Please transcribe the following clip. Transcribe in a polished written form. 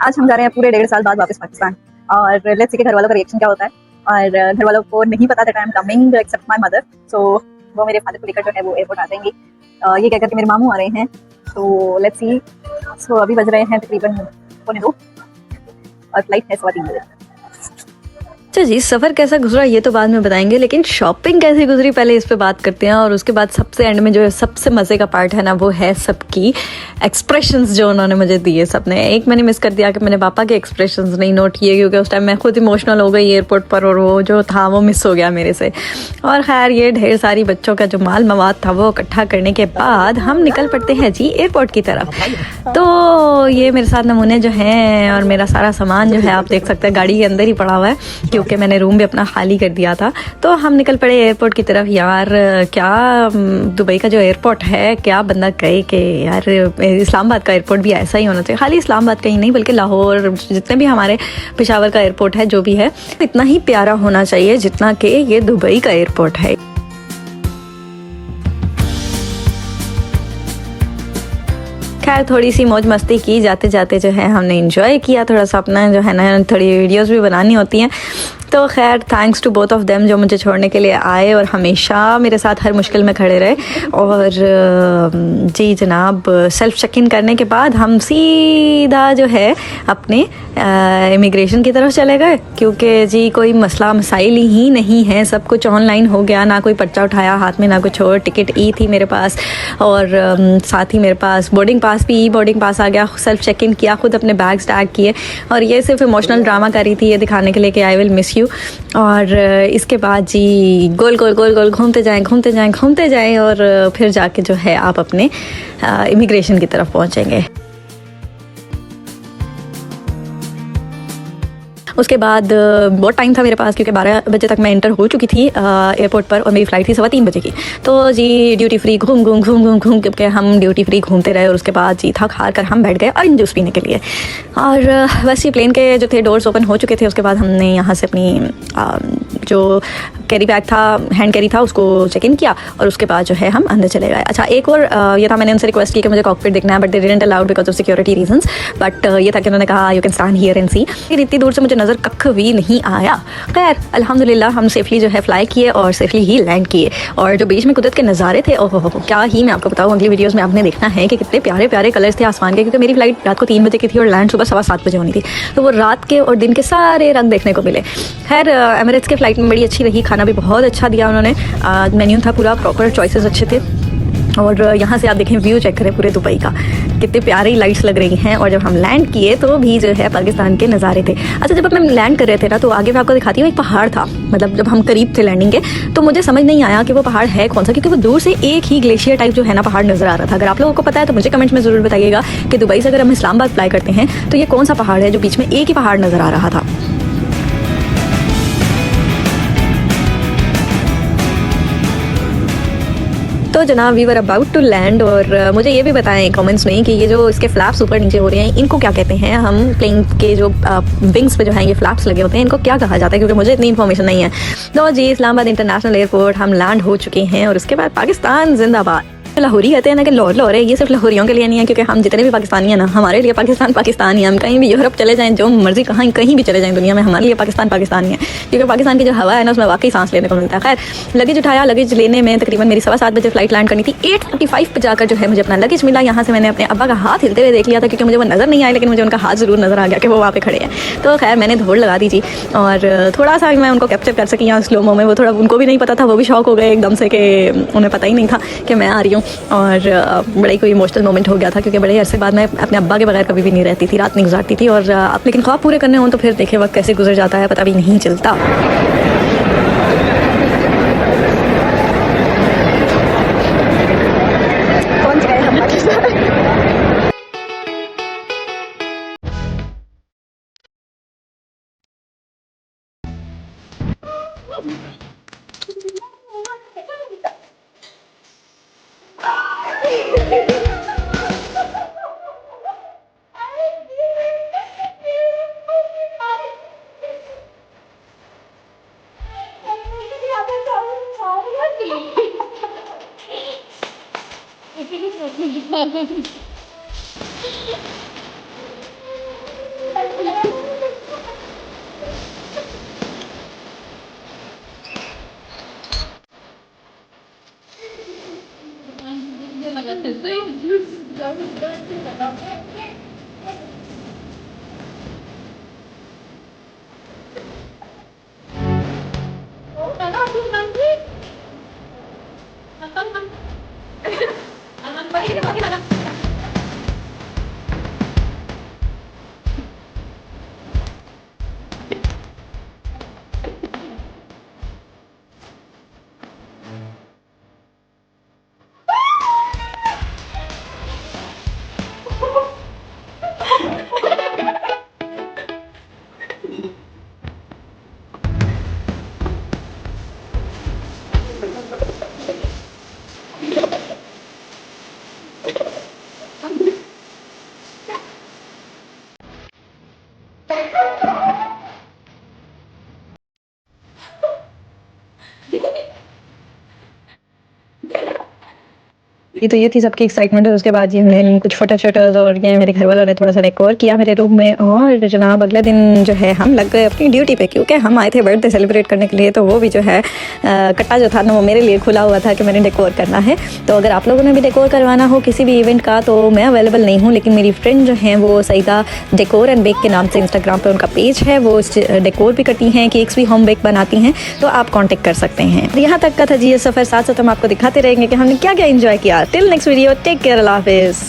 आज हम जा रहे हैं पूरे 1.5 साल बाद वापस पाकिस्तान, और लेट्स सी के घर वालों का रिएक्शन क्या होता है। और घर वालों को नहीं पता that I am coming except my mother, so वो मेरे फादर को लेकर जो है वो एयरपोर्ट आ जाएंगी। ये कहकर के मेरे मामू आ रहे हैं, तो लेट्स सी। सो अभी बज रहे हैं तकरीबन 1:45 और फ्लाइट है 3:15 बजे। अच्छा जी, सफ़र कैसा गुजरा ये तो बाद में बताएंगे, लेकिन शॉपिंग कैसी गुजरी पहले इस पे बात करते हैं। और उसके बाद सबसे एंड में जो सबसे मज़े का पार्ट है ना, वो है सबकी एक्सप्रेशंस जो उन्होंने मुझे दिए सबने। एक मैंने मिस कर दिया कि मैंने पापा के एक्सप्रेशंस नहीं नोट किए, क्योंकि उस टाइम मैं खुद इमोशनल हो गई एयरपोर्ट पर, और वो जो था वो मिस हो गया मेरे से। और खैर, ये ढेर सारी बच्चों का जो माल मवाद था वो इकट्ठा करने के बाद हम निकल पड़ते हैं जी एयरपोर्ट की तरफ। तो ये मेरे साथ नमूने जो हैं और मेरा सारा सामान जो है आप देख सकते हैं गाड़ी के अंदर ही पड़ा हुआ है, क्योंकि मैंने रूम भी अपना खाली कर दिया था। तो हम निकल पड़े एयरपोर्ट की तरफ। यार क्या दुबई का जो एयरपोर्ट है, क्या बंदा कहे कि यार इस्लामाबाद का एयरपोर्ट भी ऐसा ही होना चाहिए। खाली इस्लामाबाद का ही नहीं, बल्कि लाहौर, जितने भी हमारे पेशावर का एयरपोर्ट है जो भी है, इतना ही प्यारा होना चाहिए जितना कि ये दुबई का एयरपोर्ट है। खैर, थोड़ी सी मौज मस्ती की जाते जाते जो है हमने एंजॉय किया थोड़ा सा अपना, जो है ना थोड़ी वीडियोस भी बनानी होती हैं। तो खैर, thanks to both of them जो मुझे छोड़ने के लिए आए और हमेशा मेरे साथ हर मुश्किल में खड़े रहे। और जी जनाब, सेल्फ चेक इन करने के बाद हम सीधा जो है अपने इमिग्रेशन की तरफ चले गए, क्योंकि जी कोई मसला मसाइल ही नहीं है, सब कुछ ऑनलाइन हो गया। ना कोई पर्चा उठाया हाथ में, ना कुछ और। टिकट ई थी मेरे पास, और साथ ही मेरे पास बोर्डिंग पास भी, ई बोर्डिंग पास आ गया। सेल्फ चेक इन किया, खुद अपने बैग्स टैग किए, और ये सिर्फ इमोशनल ड्रामा कर रही थी, ये दिखाने के लिए कि आई विल मिस यू। और इसके बाद जी गोल गोल गोल गोल घूमते जाएं घूमते जाएं घूमते जाएं, और फिर जाके जो है आप अपने इमिग्रेशन की तरफ पहुंचेंगे। उसके बाद बहुत टाइम था मेरे पास, क्योंकि 12 बजे तक मैं एंटर हो चुकी थी एयरपोर्ट पर, और मेरी फ़्लाइट थी 3:15 बजे की। तो जी ड्यूटी फ्री घूम घूम घूम घूम घूम, क्योंकि हम ड्यूटी फ्री घूमते रहे। और उसके बाद जी थक हार कर हम बैठ गए ऑरेंज जूस पीने के लिए। और बस ये प्लेन के जो थे डोर्स ओपन हो चुके थे। उसके बाद हमने यहाँ से अपनी जो कैरी बैग था, हैंड कैरी था, उसको चेक इन किया, और उसके बाद जो है हम अंदर चले गए। अच्छा, एक और ये था, मैंने उनसे रिक्वेस्ट की कि मुझे कॉकपिट देखना है, but they didn't allowed because of security reasons. But ये था कि उन्होंने कहा you can stand here and see. फिर इतनी दूर से मुझे नज़र कख भी नहीं आया। खैर, अल्हम्दुलिल्लाह हम सेफली जो है फ्लाई किए और सेफली ही लैंड किए। और जो बीच में कुदरत के नज़ारे थे, ओहो हो, क्या ही मैं आपको बताऊँ। अगली वीडियोज़ में आपने देखना है कि कितने प्यारे प्यारे कलर्स थे आसमान के, क्योंकि मेरी फ्लाइट रात को 3 बजे की थी और लैंड सुबह 7:15 बजे होनी थी। तो वो रात के और दिन के सारे रंग देखने को मिले। खैर, एमिरेट्स के फ़्लाइट में बड़ी अच्छी रही, खाना भी बहुत अच्छा दिया उन्होंने। मेन्यू था पूरा प्रॉपर, चॉइसेस अच्छे थे। और यहाँ से आप देखें, व्यू चेक करें पूरे दुबई का, कितने प्यारी लाइट्स लग रही हैं। और जब हम लैंड किए तो भी जो है पाकिस्तान के नज़ारे थे। अच्छा, जब हम लैंड कर रहे थे ना, तो आगे मैं आपको दिखाती हूँ, एक पहाड़ था। मतलब जब हम करीब थे लैंडिंग के, तो मुझे समझ नहीं आया कि वो पहाड़ है कौन सा, क्योंकि वो दूर से एक ही ग्लेशियर टाइप जो है ना पहाड़ नज़र आ रहा था। अगर आप लोगों को पता है तो मुझे कमेंट्स में ज़रूर बताइएगा कि दुबई से अगर हम इस्लामाबाद फ्लाई करते हैं तो ये कौन सा पहाड़ है जो बीच में एक ही पहाड़ नज़र आ रहा था। तो जनाब, we were about to land. और मुझे ये भी बताएं कमेंट्स में कि ये जो इसके फ्लैप्स ऊपर नीचे हो रहे हैं, इनको क्या कहते हैं। हम प्लेन के जो विंग्स पे जो है ये फ्लैप्स लगे होते हैं, इनको क्या कहा जाता है, क्योंकि मुझे इतनी इन्फॉर्मेशन नहीं है। तो जी, इस्लामाबाद इंटरनेशनल एयरपोर्ट हम लैंड हो चुके हैं। और उसके बाद पाकिस्तान जिंदाबाद। लाहौरी कहते हैं ना कि लाहौर है, ये सिर्फ लाहौरियों के लिए नहीं है, क्योंकि हम जितने भी पाकिस्तानी हैं ना, हमारे लिए पाकिस्तान पाकिस्तानी है। हम कहीं भी यूरोप चले जाएं, जो मर्जी कहीं भी चले जाएं दुनिया में, हमारे लिए पाकिस्तान पाकिस्तानी है, क्योंकि पाकिस्तान की जो हवा है ना, उसमें वाकई सांस लेने को मिलता है। खैर, लगेज उठाया। लगेज लेने में तकरीबन मेरी 7:15 बजे फ्लाइट लैंड करनी थी। 8:45 पर जाकर जो है मुझे अपना लगेज मिला। यहाँ से मैंने अपने अब्बा का हाथ हिलते हुए देख लिया था, क्योंकि मुझे वो नज़र नहीं आया, लेकिन मुझे उनका हाथ ज़रूर नज़र आ गया कि वो वहाँ पे खड़े हैं। तो खैर, मैंने दौड़ लगा दी थी, और थोड़ा सा मैं उनको कैप्चर कर सकी यहाँ स्लोमो में। वो थोड़ा उनको भी नहीं पता था, वो भी शॉक हो गए एकदम से, कि उन्हें पता ही नहीं था कि मैं आ रही हूँ। और बड़ा ही कोई इमोशनल मोमेंट हो गया था, क्योंकि बड़े अरसे बाद मैं अपने अब्बा के बगैर कभी भी नहीं रहती थी, रात नहीं गुजारती थी। और लेकिन ख्वाब पूरे करने हों तो फिर देखे वक्त कैसे गुजर जाता है पता भी नहीं चलता। ये थी सबकी एक्साइटमेंट। और उसके बाद ये हमने कुछ फोटो शोटोज और ये मेरे घर वालों ने थोड़ा सा डेकोर किया मेरे रूम में। और जनाब अगले दिन जो है हम लग गए अपनी ड्यूटी पे, क्योंकि हम आए थे बर्थडे सेलिब्रेट करने के लिए। तो वो भी जो है कट्टा जो था ना वो मेरे लिए खुला हुआ था कि मैंने डेकोर करना है। तो अगर आप लोगों ने भी डेकोर करवाना हो किसी भी इवेंट का तो मैं अवेलेबल नहीं हूँ, लेकिन मेरी फ्रेंड जो हैं वो सईदा डेकोर एंड बेक के नाम से इंस्टाग्राम पर उनका पेज है, वो डेकोर भी करती हैं, केक्स भी होम बेक बनाती हैं, तो आप कॉन्टेक्ट कर सकते हैं। यहाँ तक का था जी ये सफ़र। साथ साथ हम आपको दिखाते रहेंगे कि हमने क्या क्या इंजॉय किया। Till next video, take care, अल्लाह हाफिज़।